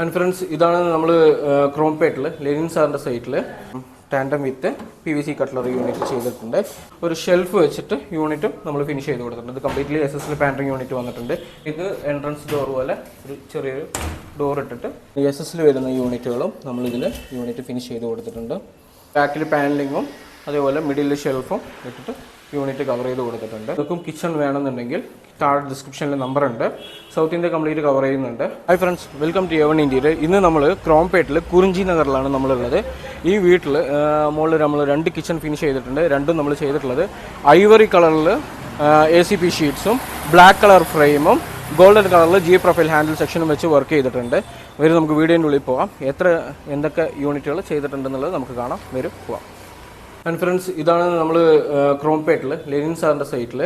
And friends, ഇതാണ് നമ്മൾ ക്രോംപേട്ടിൽ Lenin സാറിൻ്റെ സൈറ്റിൽ ടാൻഡം വിത്ത് PVC കട്ട്ലറി യൂണിറ്റ് ചെയ്തിട്ടുണ്ട്. ഒരു ഷെൽഫ് വെച്ചിട്ട് യൂണിറ്റും നമ്മൾ ഫിനിഷ് ചെയ്ത് കൊടുത്തിട്ടുണ്ട്. ഇത് കംപ്ലീറ്റ്ലി SSL പാൻഡറിംഗ് യൂണിറ്റ് വന്നിട്ടുണ്ട്. ഇത് എൻട്രൻസ് ഡോർ പോലെ ഒരു ചെറിയൊരു ഡോർ ഇട്ടിട്ട് SSL വരുന്ന യൂണിറ്റുകളും നമ്മൾ ഇതിൽ യൂണിറ്റ് ഫിനിഷ് ചെയ്ത് കൊടുത്തിട്ടുണ്ട്. ബാക്കിൽ പാനലിങ്ങും അതേപോലെ മിഡിൽ ഷെൽഫും ഇട്ടിട്ട് യൂണിറ്റ് കവർ ചെയ്ത് കൊടുത്തിട്ടുണ്ട്. നിങ്ങൾക്കും കിച്ചൺ വേണമെന്നുണ്ടെങ്കിൽ താഴെ ഡിസ്ക്രിപ്ഷനിൽ നമ്പർ ഉണ്ട്. സൗത്ത് ഇന്ത്യ കംപ്ലീറ്റ് കവർ ചെയ്യുന്നുണ്ട്. Hi friends, welcome to A one ഇന്ത്യയിൽ. ഇന്ന് നമ്മൾ ക്രോംപേട്ടിൽ കുറിഞ്ചി നഗറിലാണ് നമ്മളുള്ളത്. ഈ വീട്ടിൽ മുകളിൽ നമ്മൾ 2 കിച്ചൺ ഫിനിഷ് ചെയ്തിട്ടുണ്ട്. രണ്ടും നമ്മൾ ചെയ്തിട്ടുള്ളത് ഐവറി കളറിൽ ACP ഷീറ്റ്സും ബ്ലാക്ക് കളർ ഫ്രെയിമും ഗോൾഡൻ കളറിൽ G പ്രൊഫൈൽ ഹാൻഡിൽ സെക്ഷനും വെച്ച് വർക്ക് ചെയ്തിട്ടുണ്ട്. വരും നമുക്ക് വീഡിയോൻ്റെ ഉള്ളിൽ പോവാം. എന്തൊക്കെ യൂണിറ്റുകൾ ചെയ്തിട്ടുണ്ടെന്നുള്ളത് നമുക്ക് കാണാം. വരും പോവാം. ആൻഡ് ഫ്രണ്ട്സ്, ഇതാണ് നമ്മൾ ക്രോംപേട്ടിൽ ലെനിൻ സാറിൻ്റെ സൈറ്റിൽ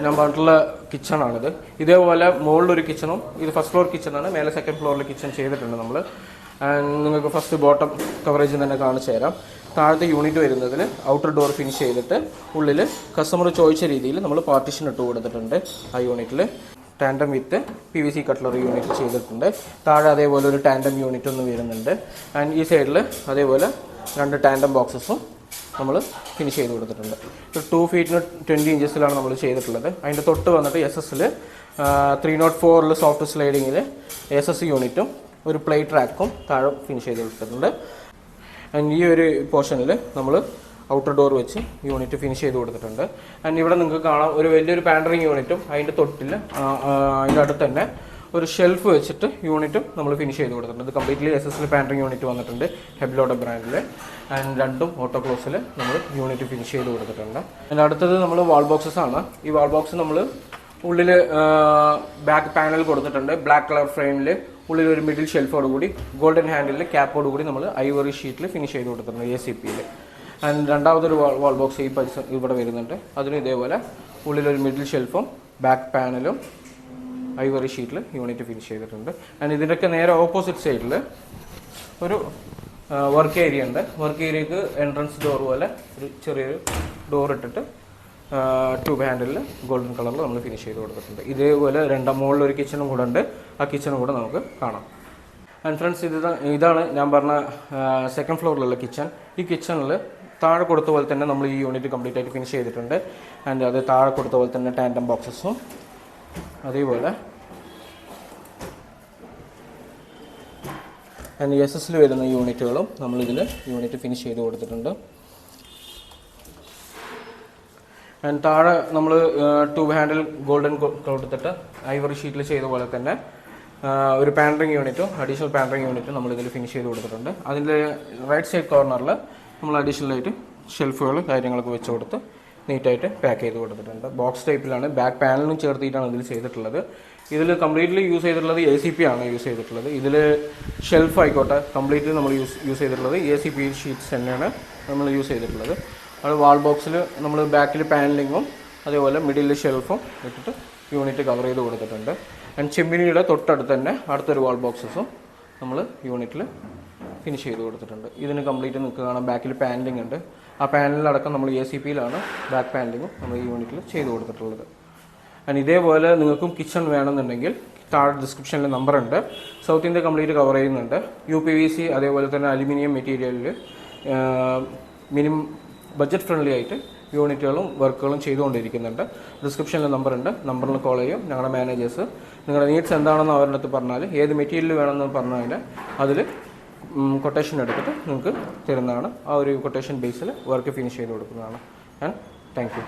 ഞാൻ പറഞ്ഞിട്ടുള്ള കിച്ചണാണിത്. ഇതേപോലെ മുകളിലൊരു കിച്ചണും, ഇത് ഫസ്റ്റ് ഫ്ലോർ കിച്ചണാണ്, മേലെ സെക്കൻഡ് ഫ്ലോറിൽ കിച്ചൺ ചെയ്തിട്ടുണ്ട് നമ്മൾ. ആൻഡ് നിങ്ങൾക്ക് ഫസ്റ്റ് ബോട്ടം കവറേജ് തന്നെ കാണിച്ചു തരാം. താഴത്തെ യൂണിറ്റ് വരുന്നതിൽ ഔട്ടർ ഡോർ ഫിനിഷ് ചെയ്തിട്ട് ഉള്ളിൽ കസ്റ്റമർ ചോദിച്ച രീതിയിൽ നമ്മൾ പാർട്ടീഷൻ ഇട്ട് കൊടുത്തിട്ടുണ്ട്. ആ യൂണിറ്റിൽ ടാൻഡം വിത്ത് PVC കട്ട്ലറി യൂണിറ്റ് ചെയ്തിട്ടുണ്ട്. താഴെ അതേപോലെ ഒരു ടാൻഡം യൂണിറ്റ് ഒന്ന് വരുന്നുണ്ട്. ആൻഡ് ഈ സൈഡിൽ അതേപോലെ 2 ടാൻഡം ബോക്സസും നമ്മൾ ഫിനിഷ് ചെയ്ത് കൊടുത്തിട്ടുണ്ട്. 2 ഫീറ്റിന് 20 ഇഞ്ചസിലാണ് നമ്മൾ ചെയ്തിട്ടുള്ളത്. അതിൻ്റെ തൊട്ട് വന്നിട്ട് SSL 304 സോഫ്റ്റ് സ്ലൈഡിങ്ങിൽ SS യൂണിറ്റും ഒരു പ്ലേറ്റ് റാക്കും താഴെ ഫിനിഷ് ചെയ്ത് കൊടുത്തിട്ടുണ്ട്. ആൻഡ് ഈ ഒരു പോർഷനിൽ നമ്മൾ ഔട്ടർ ഡോർ വെച്ച് യൂണിറ്റ് ഫിനിഷ് ചെയ്ത് കൊടുത്തിട്ടുണ്ട്. ആൻഡ് ഇവിടെ നിങ്ങൾക്ക് കാണാം ഒരു വലിയൊരു പാൻഡറിങ് യൂണിറ്റും അതിൻ്റെ തൊട്ടിൽ അതിൻ്റെ അടുത്ത് തന്നെ ഒരു ഷെൽഫ് വെച്ചിട്ട് യൂണിറ്റും നമ്മൾ ഫിനിഷ് ചെയ്ത് കൊടുത്തിട്ടുണ്ട്. ഇത് കംപ്ലീറ്റ്ലി SSL പാൻഡറിങ് യൂണിറ്റ് വന്നിട്ടുണ്ട്, ഹെബ്ലോഡ ബ്രാൻഡിൽ. ആൻഡ് രണ്ടും ഓട്ടോ ക്ലോസിൽ നമ്മൾ യൂണിറ്റ് ഫിനിഷ് ചെയ്ത് കൊടുത്തിട്ടുണ്ട്. അതിൻ്റെ അടുത്തത് നമ്മൾ വാൾ ബോക്സസ് ആണ്. ഈ വാൾ ബോക്സ് നമ്മൾ ഉള്ളിൽ ബാക്ക് പാനൽ കൊടുത്തിട്ടുണ്ട്. ബ്ലാക്ക് കളർ ഫ്രെയിമിൽ ഉള്ളിൽ ഒരു മിഡിൽ ഷെൽഫോട് കൂടി ഗോൾഡൻ ഹാൻഡിൽ ക്യാപ്പോട് കൂടി നമ്മൾ ഐവറി ഷീറ്റിൽ ഫിനിഷ് ചെയ്ത് കൊടുത്തിട്ടുണ്ട് ACPയിൽ. ആൻഡ് രണ്ടാമതൊരു വാൾ ബോക്സ് ഈ ഇവിടെ വരുന്നുണ്ട്. അതിന് ഇതേപോലെ ഉള്ളിലൊരു മിഡിൽ ഷെൽഫും ബാക്ക് പാനലും ഐവറി ഷീറ്റിൽ യൂണിറ്റ് ഫിനിഷ് ചെയ്തിട്ടുണ്ട്. ആൻഡ് ഇതിൻ്റെയൊക്കെ നേരെ ഓപ്പോസിറ്റ് സൈഡിൽ ഒരു വർക്ക് ഏരിയ ഉണ്ട്. വർക്ക് ഏരിയക്ക് എൻട്രൻസ് ഡോർ പോലെ ഒരു ചെറിയൊരു ഡോർ ഇട്ടിട്ട് ട്യൂബ് ഹാൻഡിലിൽ ഗോൾഡൻ കളറിൽ നമ്മൾ ഫിനിഷ് ചെയ്ത് കൊടുത്തിട്ടുണ്ട്. ഇതേപോലെ മുകളിലൊരു കിച്ചണും കൂടെ ഉണ്ട്. ആ കിച്ചണും കൂടെ നമുക്ക് കാണാം. ആൻഡ് ഫ്രണ്ട്സ്, ഇതാണ് ഞാൻ പറഞ്ഞ സെക്കൻഡ് ഫ്ലോറിലുള്ള കിച്ചൺ. ഈ കിച്ചണിൽ താഴെ കൊടുത്ത പോലെ തന്നെ നമ്മൾ ഈ യൂണിറ്റ് കംപ്ലീറ്റ് ആയിട്ട് ഫിനിഷ് ചെയ്തിട്ടുണ്ട്. ആൻഡ് അത് താഴെ കൊടുത്ത പോലെ തന്നെ ടാൻഡം ബോക്സസും അതേപോലെ ആൻഡ് SSL വരുന്ന യൂണിറ്റുകളും നമ്മളിതിൽ യൂണിറ്റ് ഫിനിഷ് ചെയ്ത് കൊടുത്തിട്ടുണ്ട്. ആൻഡ് താഴെ നമ്മൾ ട്യൂബ് ഹാൻഡിൽ ഗോൾഡൻ കൊടുത്തിട്ട് ഐവറി ഷീറ്റിൽ ചെയ്ത പോലെ തന്നെ ഒരു പാൻഡറിങ് യൂണിറ്റും അഡീഷണൽ പാൻഡറിങ് യൂണിറ്റും നമ്മളിതിൽ ഫിനിഷ് ചെയ്ത് കൊടുത്തിട്ടുണ്ട്. അതിൻ്റെ റൈറ്റ് സൈഡ് കോർണറിൽ നമ്മൾ അഡീഷണലായിട്ട് ഷെൽഫുകൾ കാര്യങ്ങളൊക്കെ വെച്ച് കൊടുത്ത് നീറ്റായിട്ട് പാക്ക് ചെയ്ത് കൊടുത്തിട്ടുണ്ട്. ബോക്സ് ടൈപ്പിലാണ്, ബാക്ക് പാനലിനും ചേർത്തിട്ടാണ് ഇതിൽ ചെയ്തിട്ടുള്ളത്. ഇതിൽ കംപ്ലീറ്റ്ലി യൂസ് ചെയ്തിട്ടുള്ളത് ACP ആണ് യൂസ് ചെയ്തിട്ടുള്ളത്. ഇതിൽ ഷെൽഫ് ആയിക്കോട്ടെ കംപ്ലീറ്റ്ലി നമ്മൾ യൂസ് ചെയ്തിട്ടുള്ളത് ACP ഷീറ്റ്സ് തന്നെയാണ് നമ്മൾ യൂസ് ചെയ്തിട്ടുള്ളത്. അത് വാൾ ബോക്സിൽ നമ്മൾ ബാക്കിൽ പാനലിങ്ങും അതേപോലെ മിഡിൽ ഷെൽഫും ഇട്ടിട്ട് യൂണിറ്റ് കവർ ചെയ്ത് കൊടുത്തിട്ടുണ്ട്. ആൻഡ് ചിമ്മിനിയുടെ തൊട്ടടുത്ത് തന്നെ അടുത്തൊരു വാൾ ബോക്സസും നമ്മൾ യൂണിറ്റിൽ ഫിനിഷ് ചെയ്ത് കൊടുത്തിട്ടുണ്ട്. ഇതിന് കംപ്ലീറ്റ് നിങ്ങൾക്ക് കാണാം ബാക്കിൽ പാനലിംഗ് ഉണ്ട്. ആ പാനലിലടക്കം നമ്മൾ ACPയിലാണ് ബാക്ക് പാനലിങ്ങും നമ്മൾ ഈ യൂണിറ്റിൽ ചെയ്ത് കൊടുത്തിട്ടുള്ളത്. ആൻഡ് ഇതേപോലെ നിങ്ങൾക്കും കിച്ചൺ വേണമെന്നുണ്ടെങ്കിൽ താഴെ ഡിസ്ക്രിപ്ഷനിൽ നമ്പർ ഉണ്ട്. സൗത്ത് ഇന്ത്യ കംപ്ലീറ്റ് കവർ ചെയ്യുന്നുണ്ട്. UPVC അതേപോലെ തന്നെ അലുമിനിയം മെറ്റീരിയലിൽ ബഡ്ജറ്റ് ഫ്രണ്ട്ലി ആയിട്ട് യൂണിറ്റുകളും വർക്കുകളും ചെയ്തുകൊണ്ടിരിക്കുന്നുണ്ട്. ഡിസ്ക്രിപ്ഷനിൽ നമ്പർ ഉണ്ട്. നമ്പറിൽ കോൾ ചെയ്യും. ഞങ്ങളുടെ മാനേജേഴ്സ് നിങ്ങളുടെ നീഡ്സ് എന്താണെന്ന് അവരുടെ അടുത്ത് പറഞ്ഞാൽ ഏത് മെറ്റീരിയൽ വേണമെന്ന് പറഞ്ഞാൽ അതിൽ കൊട്ടേഷൻ എടുത്തിട്ട് നിങ്ങൾക്ക് തരുന്നതാണ്. ആ ഒരു കൊട്ടേഷൻ ബേസിൽ വർക്ക് ഫിനിഷ് ചെയ്ത് കൊടുക്കുന്നതാണ്. And thank you.